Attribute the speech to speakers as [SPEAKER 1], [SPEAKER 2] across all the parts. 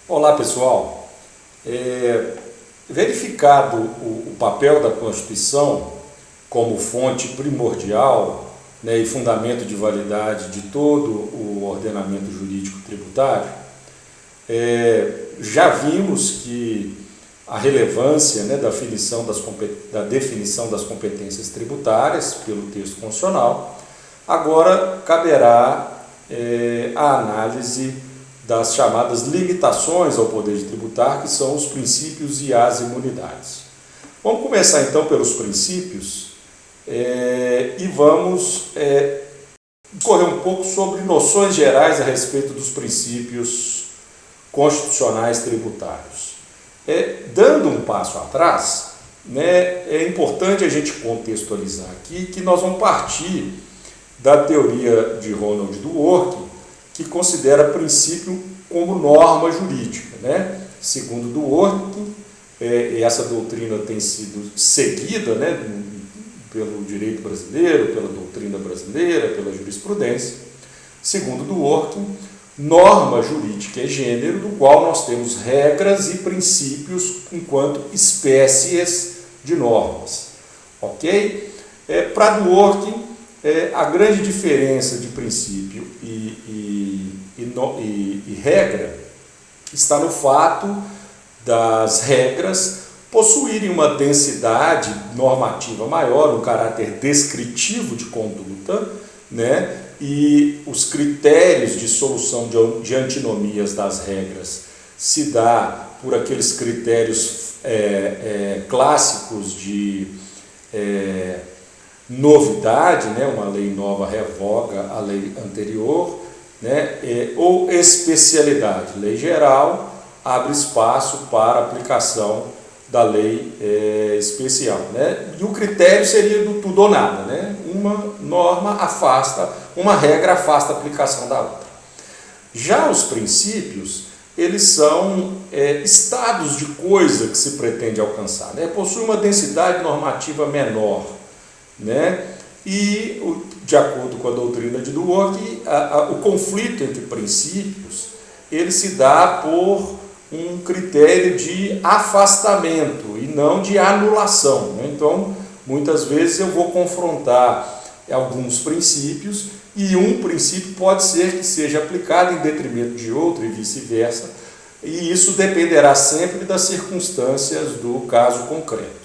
[SPEAKER 1] Olá pessoal, verificado o papel da Constituição como fonte primordial, né, e fundamento de validade de todo o ordenamento jurídico tributário, já vimos que a relevância, né, da definição das competências tributárias pelo texto constitucional. Agora caberá a análise das chamadas limitações ao poder de tributar, que são os princípios e as imunidades. Vamos começar então pelos princípios e vamos discorrer um pouco sobre noções gerais a respeito dos princípios constitucionais tributários. Dando um passo atrás, né, é importante a gente contextualizar aqui que nós vamos partir da teoria de Ronald Dworkin, que considera princípio como norma jurídica, né? Segundo Dworkin, essa doutrina tem sido seguida, né, pelo direito brasileiro, pela doutrina brasileira, pela jurisprudência. Segundo Dworkin, norma jurídica é gênero do qual nós temos regras e princípios enquanto espécies de normas. Ok? Para Dworkin, a grande diferença de princípio e regra está no fato das regras possuírem uma densidade normativa maior, um caráter descritivo de conduta, né? E os critérios de solução de antinomias das regras se dá por aqueles critérios clássicos de novidade, né? Uma lei nova revoga a lei anterior, né? Ou especialidade, lei geral abre espaço para aplicação da lei especial, né? E o critério seria do tudo ou nada, né? Uma regra afasta a aplicação da outra. Já os princípios, eles são estados de coisa que se pretende alcançar, né? Possui uma densidade normativa menor, né? E, de acordo com a doutrina de Dworkin, o conflito entre princípios ele se dá por um critério de afastamento e não de anulação, né? Então, muitas vezes eu vou confrontar alguns princípios e um princípio pode ser que seja aplicado em detrimento de outro e vice-versa, e isso dependerá sempre das circunstâncias do caso concreto.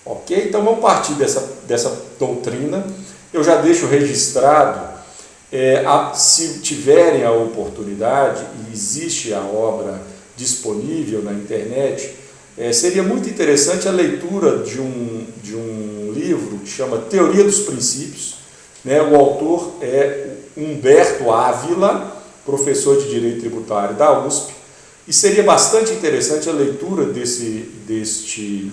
[SPEAKER 1] Ok? Então vamos partir dessa doutrina. Eu já deixo registrado, se tiverem a oportunidade, e existe a obra disponível na internet, seria muito interessante a leitura de um livro que chama Teoria dos Princípios, né? O autor é Humberto Ávila, professor de Direito Tributário da USP, e seria bastante interessante a leitura deste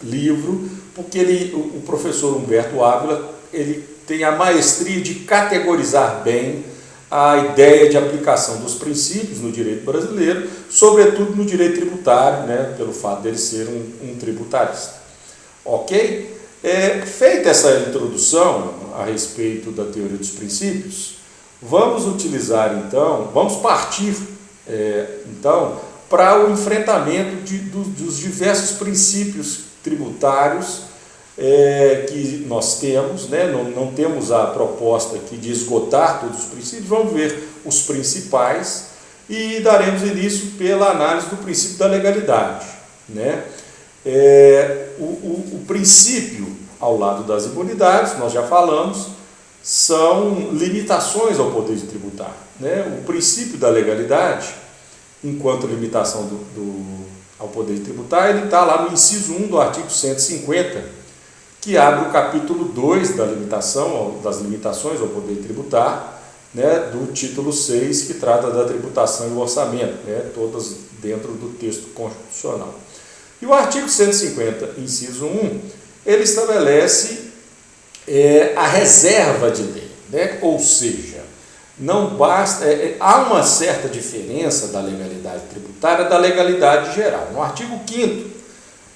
[SPEAKER 1] livro, porque o professor Humberto Ávila ele tem a maestria de categorizar bem a ideia de aplicação dos princípios no direito brasileiro, sobretudo no direito tributário, né, pelo fato dele ser um tributarista. Ok? Feita essa introdução a respeito da teoria dos princípios, vamos partir então para o enfrentamento dos diversos princípios tributários que nós temos, né? Não temos a proposta aqui de esgotar todos os princípios, vamos ver os principais e daremos início pela análise do princípio da legalidade, né? O princípio, ao lado das imunidades, nós já falamos, são limitações ao poder de tributar, né? O princípio da legalidade, enquanto limitação ao poder de tributar, ele está lá no inciso 1 do artigo 150, que abre o capítulo 2 das limitações ao poder de tributar, né, do título 6, que trata da tributação e do orçamento, né, todas dentro do texto constitucional. E o artigo 150, inciso 1, ele estabelece a reserva de lei, né, ou seja, não basta, há uma certa diferença da legalidade tributária da legalidade geral. No artigo 5º,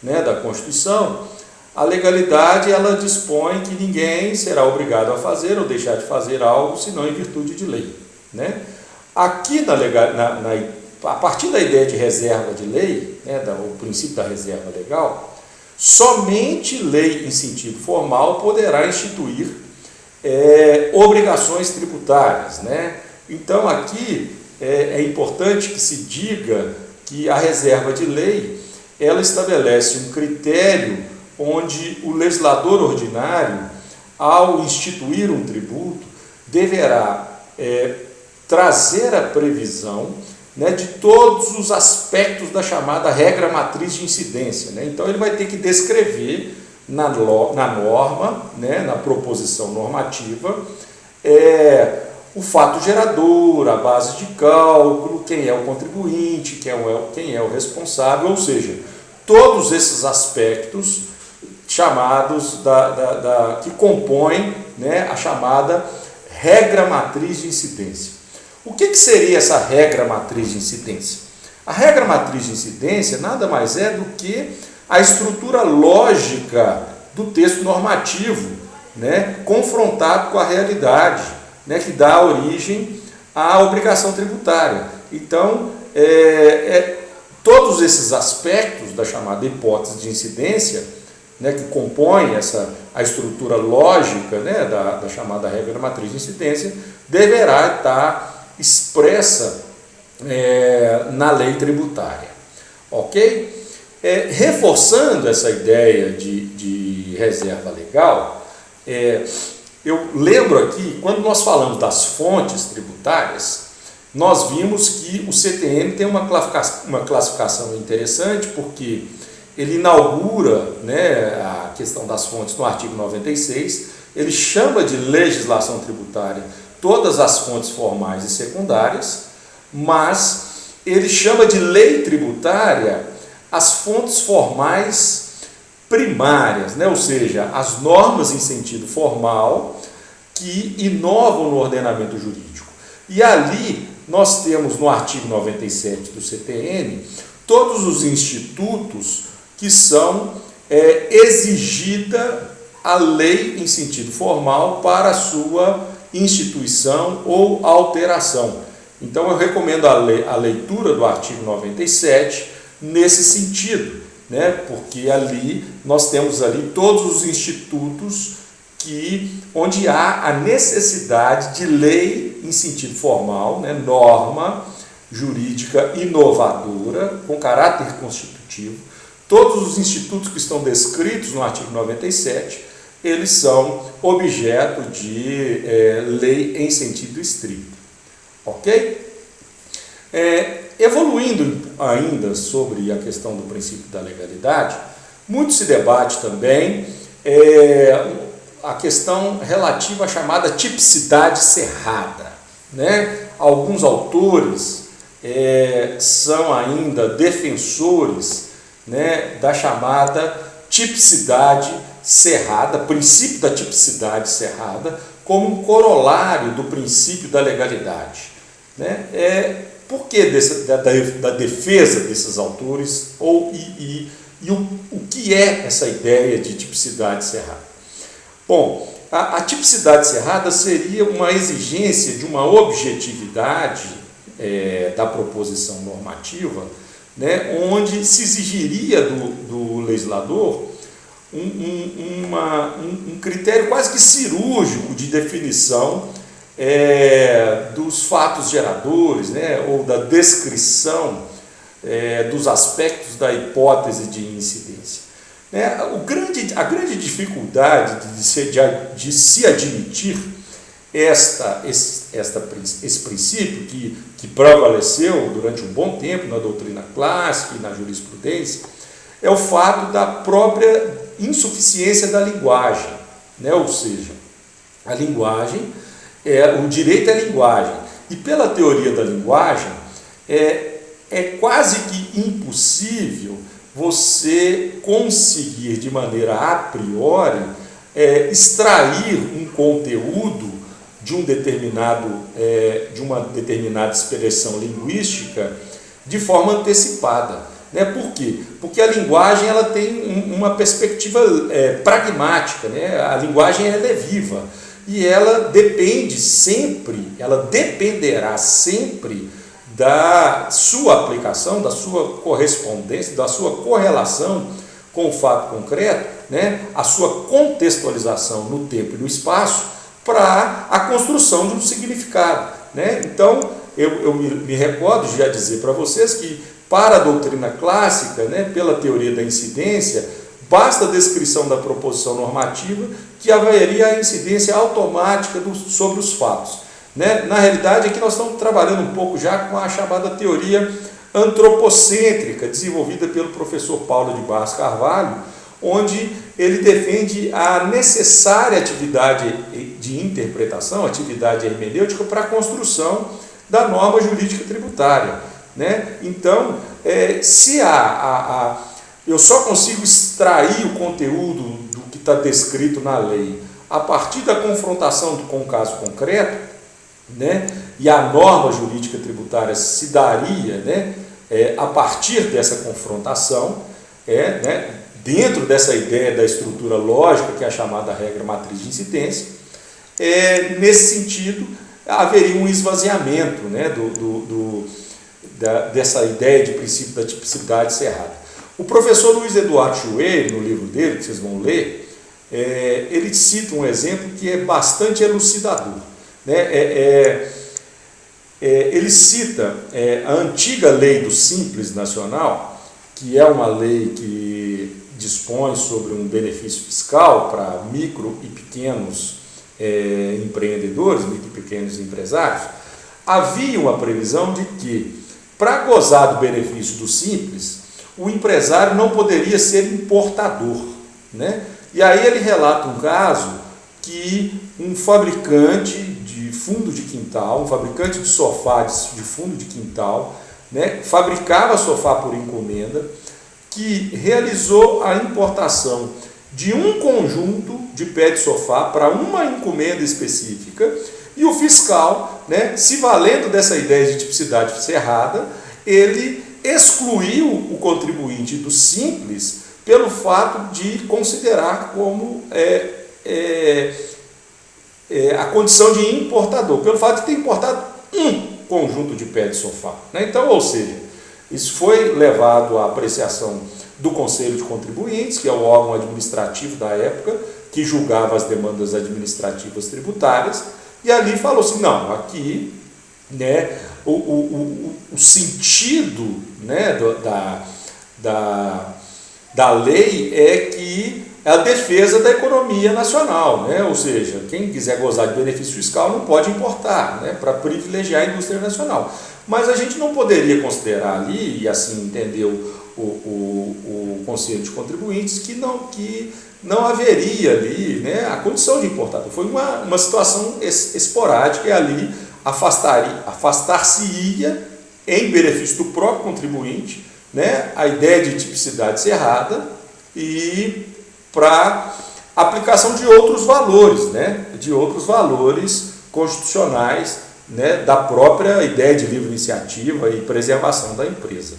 [SPEAKER 1] né, da Constituição, a legalidade ela dispõe que ninguém será obrigado a fazer ou deixar de fazer algo senão em virtude de lei, né? Aqui a partir da ideia de reserva de lei, né, o princípio da reserva legal, somente lei em sentido formal poderá instituir obrigações tributárias, né? Então aqui é importante que se diga que a reserva de lei ela estabelece um critério onde o legislador ordinário, ao instituir um tributo, deverá trazer a previsão, né, de todos os aspectos da chamada regra matriz de incidência, né? Então ele vai ter que descrever na norma, né, na proposição normativa, o fato gerador, a base de cálculo, quem é o contribuinte, quem é o responsável, ou seja, todos esses aspectos chamados que compõem, né, a chamada regra matriz de incidência. O que seria essa regra matriz de incidência? A regra matriz de incidência nada mais é do que a estrutura lógica do texto normativo, né, confrontado com a realidade, né, que dá origem à obrigação tributária. Então, todos esses aspectos da chamada hipótese de incidência, né, que compõem a estrutura lógica, né, da chamada regra matriz de incidência, deverá estar expressa na lei tributária. Ok? Reforçando essa ideia de reserva legal, eu lembro aqui, quando nós falamos das fontes tributárias, nós vimos que o CTN tem uma classificação interessante, porque ele inaugura, né, a questão das fontes no artigo 96, ele chama de legislação tributária todas as fontes formais e secundárias, mas ele chama de lei tributária as fontes formais primárias, né? Ou seja, as normas em sentido formal que inovam no ordenamento jurídico. E ali nós temos no artigo 97 do CTN todos os institutos que são exigida a lei em sentido formal para a sua instituição ou alteração. Então eu recomendo a leitura do artigo 97 nesse sentido, né? Porque ali nós temos ali todos os institutos onde há a necessidade de lei em sentido formal, né? Norma jurídica inovadora, com caráter constitutivo. Todos os institutos que estão descritos no artigo 97, eles são objeto de lei em sentido estrito. Ok? Evoluindo ainda sobre a questão do princípio da legalidade, muito se debate também a questão relativa à chamada tipicidade cerrada, né? Alguns autores são ainda defensores, né, da chamada tipicidade cerrada, princípio da tipicidade cerrada, como um corolário do princípio da legalidade, né? Por que da defesa desses autores o que é essa ideia de tipicidade cerrada? Bom, a tipicidade cerrada seria uma exigência de uma objetividade da proposição normativa, né, onde se exigiria do legislador um critério quase que cirúrgico de definição dos fatos geradores, né, ou da descrição dos aspectos da hipótese de incidência. A grande dificuldade de se admitir esse princípio que prevaleceu durante um bom tempo na doutrina clássica e na jurisprudência é o fato da própria insuficiência da linguagem, né? Ou seja, a linguagem, o direito à linguagem, e pela teoria da linguagem é quase que impossível você conseguir de maneira a priori extrair um conteúdo de uma determinada expressão linguística de forma antecipada, né? Por quê? Porque a linguagem ela tem uma perspectiva pragmática, né? A linguagem ela é viva e ela dependerá sempre da sua aplicação, da sua correspondência, da sua correlação com o fato concreto, né, a sua contextualização no tempo e no espaço para a construção de um significado, né? Então, eu me recordo de já dizer para vocês que, para a doutrina clássica, né, pela teoria da incidência, basta a descrição da proposição normativa que haveria a incidência automática sobre os fatos, né? Na realidade, aqui nós estamos trabalhando um pouco já com a chamada teoria antropocêntrica, desenvolvida pelo professor Paulo de Barros Carvalho, onde ele defende a necessária atividade de interpretação, atividade hermenêutica, para a construção da norma jurídica tributária, né? Então, se eu só consigo extrair o conteúdo do que está descrito na lei a partir da confrontação com o caso concreto, né? E a norma jurídica tributária se daria, né, a partir dessa confrontação, né, dentro dessa ideia da estrutura lógica, que é a chamada regra matriz de incidência. Nesse sentido, haveria um esvaziamento, né, dessa ideia de princípio da tipicidade cerrada. O professor Luiz Eduardo Chueiro, no livro dele, que vocês vão ler, ele cita um exemplo que é bastante elucidador, né? Ele cita a antiga lei do Simples Nacional, que é uma lei que dispõe sobre um benefício fiscal para micro e pequenos empreendedores, micro e pequenos empresários. Havia uma previsão de que, para gozar do benefício do Simples, o empresário não poderia ser importador, né? E aí ele relata um caso que um fabricante de fundo de quintal, um fabricante de sofá de fundo de quintal, né, fabricava sofá por encomenda, que realizou a importação de um conjunto de pé de sofá para uma encomenda específica, e o fiscal, né, se valendo dessa ideia de tipicidade cerrada, ele excluiu o contribuinte do Simples pelo fato de considerar como a condição de importador, pelo fato de ter importado um conjunto de pé de sofá, né? Então, ou seja, isso foi levado à apreciação do Conselho de Contribuintes, que é o órgão administrativo da época, que julgava as demandas administrativas tributárias, e ali falou assim, não, aqui, né, o sentido, né, da lei é que é a defesa da economia nacional, né? Ou seja, quem quiser gozar de benefício fiscal não pode importar, né, para privilegiar a indústria nacional. Mas a gente não poderia considerar ali, e assim entendeu o Conselho de Contribuintes, que não haveria ali, né, a condição de importador. Foi uma situação esporádica, e ali afastar-se-ia em benefício do próprio contribuinte, né, a ideia de tipicidade cerrada e para aplicação de outros valores, né, de outros valores constitucionais, né, da própria ideia de livre iniciativa e preservação da empresa.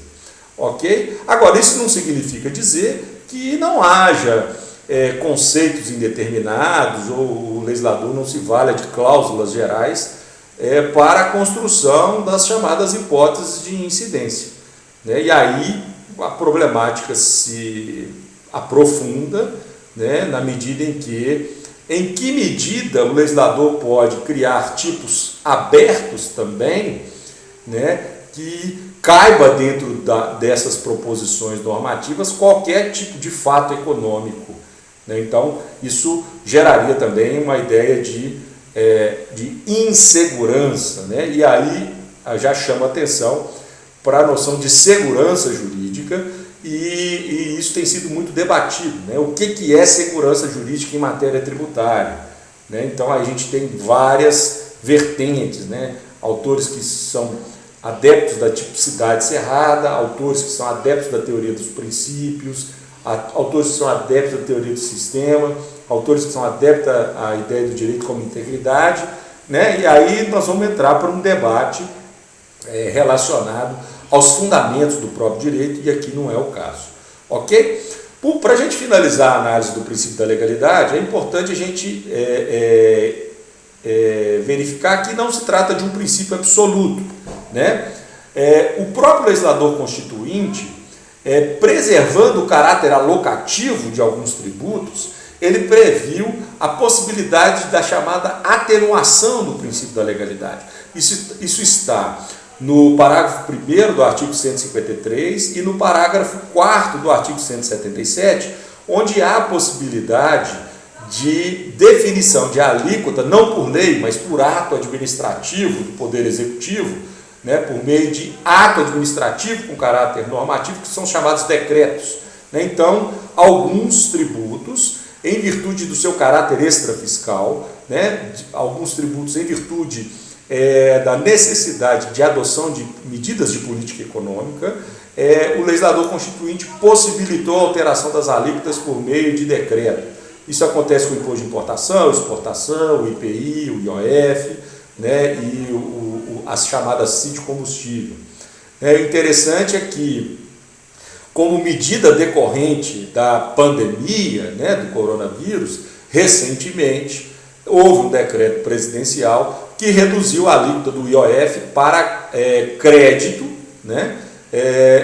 [SPEAKER 1] Ok? Agora, isso não significa dizer que não haja conceitos indeterminados ou o legislador não se valha de cláusulas gerais para a construção das chamadas hipóteses de incidência, né? E aí a problemática se aprofunda, né, na medida em que medida o legislador pode criar tipos abertos também, né, que caiba dentro dessas proposições normativas qualquer tipo de fato econômico, né? Então, isso geraria também uma ideia de insegurança, né? E aí já chama atenção para a noção de segurança jurídica, e isso tem sido muito debatido, né? O que é segurança jurídica em matéria tributária, né? Então, a gente tem várias vertentes, né? Autores que são adeptos da tipicidade cerrada, autores que são adeptos da teoria dos princípios, autores que são adeptos da teoria do sistema, autores que são adeptos à ideia do direito como integridade, né? E aí nós vamos entrar para um debate relacionado aos fundamentos do próprio direito, e aqui não é o caso. Ok? Para a gente finalizar a análise do princípio da legalidade, é importante a gente verificar que não se trata de um princípio absoluto, né? O próprio legislador constituinte, preservando o caráter alocativo de alguns tributos, ele previu a possibilidade da chamada atenuação do princípio da legalidade. Isso está no parágrafo 1º do artigo 153 e no parágrafo 4º do artigo 177, onde há a possibilidade de definição de alíquota, não por lei, mas por ato administrativo do Poder Executivo, por meio de ato administrativo com caráter normativo, que são chamados decretos. Então, alguns tributos, em virtude do seu caráter extrafiscal, alguns tributos em virtude da necessidade de adoção de medidas de política econômica, o legislador constituinte possibilitou a alteração das alíquotas por meio de decreto. Isso acontece com o imposto de importação, exportação, o IPI, o IOF, e as chamadas CID de combustível. O interessante é que, como medida decorrente da pandemia, do coronavírus, recentemente houve um decreto presidencial que reduziu a alíquota do IOF para crédito,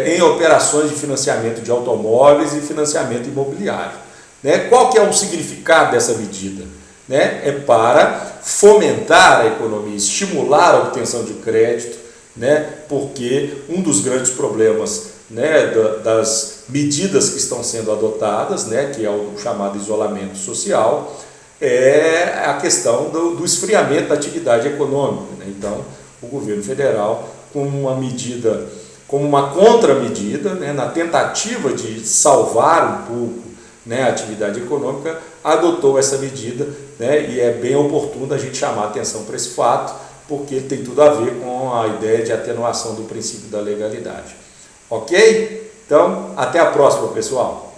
[SPEAKER 1] em operações de financiamento de automóveis e financiamento imobiliário. Qual que é o significado dessa medida? É para fomentar a economia, estimular a obtenção de crédito, porque um dos grandes problemas das medidas que estão sendo adotadas, que é o chamado isolamento social, é a questão do esfriamento da atividade econômica. Então, o governo federal, como uma contramedida, na tentativa de salvar um pouco a atividade econômica, adotou essa medida, e é bem oportuno a gente chamar a atenção para esse fato, porque ele tem tudo a ver com a ideia de atenuação do princípio da legalidade. Ok? Então, até a próxima, pessoal!